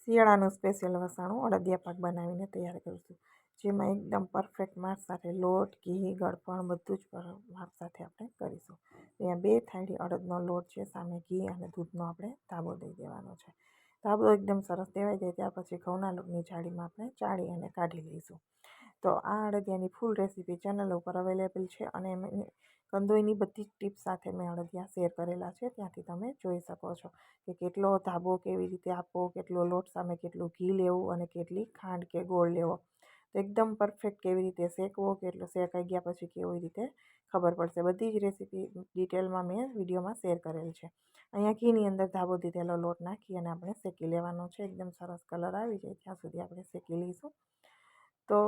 શિયાળાનું special વસાણું અડદિયા પાક બનાવીને તૈયાર કરીશું, જેમાં એકદમ પરફેક્ટ માપ સાથે લોટ, ઘી, ગળપણ બધું જ માપ સાથે આપણે કરીશું. અહીંયા 2 થાળી અડદનો લોટ છે, સામે ઘી અને દૂધનો આપણે ધાબો દઈ દેવાનો છે. ધાબો એકદમ સરસ દેવાઈ જાય ત્યાર પછી ઘઉંના લોટની જાળીમાં આપણે ચાળી અને કાઢી લઈશું. તો આ અડદિયાની ફૂલ રેસીપી ચેનલ ઉપર અવેલેબલ છે અને કંદોઈની બધી જ ટિપ્સ સાથે મેં અડદિયા શેર કરેલા છે, ત્યાંથી તમે જોઈ શકો છો કે કેટલો ધાબો કેવી રીતે આપવો, કેટલો લોટ સામે કેટલું ઘી લેવું અને કેટલી ખાંડ કે ગોળ લેવો. તો એકદમ પરફેક્ટ કેવી રીતે શેકવો, કેટલો શેકાઈ ગયા પછી કેવી રીતે ખબર પડશે, બધી જ રેસીપી ડિટેલમાં મેં વિડીયોમાં શેર કરેલ છે. અહીંયા ઘીની અંદર ધાબો દીધેલો લોટ નાખી અને આપણે શેકી લેવાનો છે. એકદમ સરસ કલર આવી જાય ત્યાં સુધી આપણે શેકી લઈશું. તો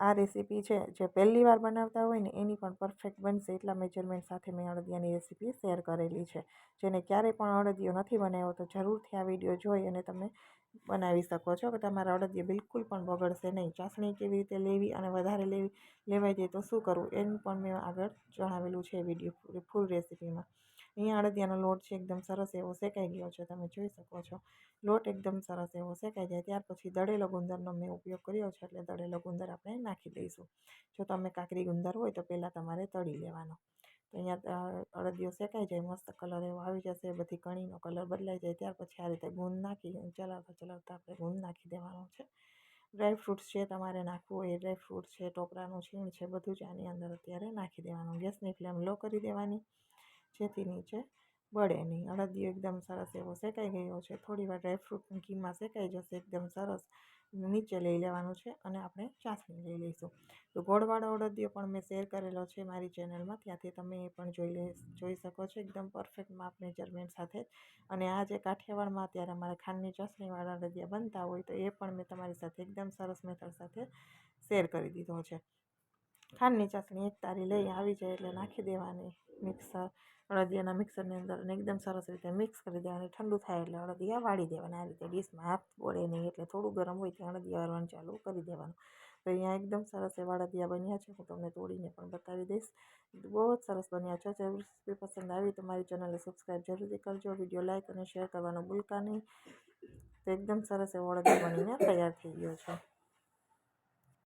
આ રેસીપી છે જે પહેલી વાર બનાવતા હોય ને એની પણ પરફેક્ટ બનશે એટલા મેજરમેન્ટ સાથે મેં અડદિયાની રેસીપી શેર કરેલી છે. જેને ક્યારેય પણ અડદિયો નથી બનાવ્યો તો જરૂરથી આ વિડીયો જોઈ અને તમે બનાવી શકો છો કે તમારા અડદિયા બિલકુલ પણ બગડશે નહીં. ચાસણી કેવી રીતે લેવી અને વધારે લેવાઈ જાય તો શું કરવું એનું પણ મેં આગળ જણાવેલું છે વિડીયો ફૂલ રેસીપીમાં. અહીંયા અડદિયાનો લોટ છે એકદમ સરસ એવો શેકાઈ ગયો છે, તમે જોઈ શકો છો. લોટ એકદમ સરસ એવો શેકાઈ જાય ત્યાર પછી દળેલો ગુંદરનો મેં ઉપયોગ કર્યો છે, એટલે દળેલો ગુંદર આપણે નાખી દઈશું. જો તમે કાકરી ગુંદર હોય તો પહેલાં તમારે તળી લેવાનો. તો અહીંયા અડદિયો શેકાઈ જાય, મસ્ત કલર એવો આવી જશે, બધી કણીનો કલર બદલાઈ જાય ત્યાર પછી આ રીતે ગુંદ નાખી ચલાવતા આપણે ગુંદ નાખી દેવાનો છે. ડ્રાયફ્રૂટ્સ છે તમારે નાખવું હોય એ ડ્રાયફ્રૂટ છે, ટોપરાનું છીણ છે, બધું જ આની અંદર અત્યારે નાખી દેવાનું. ગેસની ફ્લેમ લો કરી દેવાની જેથી નીચે બળે નહીં. અડદિયો એકદમ સરસ એવો શેકાઈ ગયો છે, થોડી વાર ડ્રાયફ્રૂટ ઘીમાં શેકાઈ જશે, એકદમ સરસ નીચે લઈ લેવાનું છે અને આપણે ચાસણી લઈ લઈશું. તો ગોળવાળો અડદિયો પણ મેં શેર કરેલો છે મારી ચેનલમાં, ત્યાંથી તમે એ પણ જોઈ શકો છો એકદમ પરફેક્ટ માપ મેજરમેન્ટ સાથે. અને આ જે કાઠિયાવાડમાં અત્યારે અમારે ખાંડની ચાસણીવાળા અડદિયા બનતા હોય તો એ પણ મેં તમારી સાથે એકદમ સરસ મેથડ સાથે શેર કરી દીધો છે. ખાંડની ચાસણી એક તારી લઈ આવી જાય એટલે નાખી દેવાની મિક્સર અડદિયાના મિક્સરની અંદર અને એકદમ સરસ રીતે મિક્સ કરી દેવાની. ઠંડુ થાય એટલે અડદિયા વાળી દેવાના. આ રીતે ડીશમાં હાથ બોળે નહીં એટલે થોડું ગરમ હોય ત્યાં અડદિયા વાળવાનું ચાલુ કરી દેવાનું. તો અહીંયા એકદમ સરસ એવા અડદિયા બન્યા છે, હું તમને તોડીને પણ બતાવી દઈશ. બહુ જ સરસ બન્યા છે. જો રેસીપી પસંદ આવી તો મારી ચેનલને સબસ્ક્રાઈબ જરૂરથી કરજો, વિડીયો લાઇક અને શેર કરવાનું ભૂલતા નહીં. તો એકદમ સરસ એવો અડદિયો બનીને તૈયાર થઈ ગયો છે.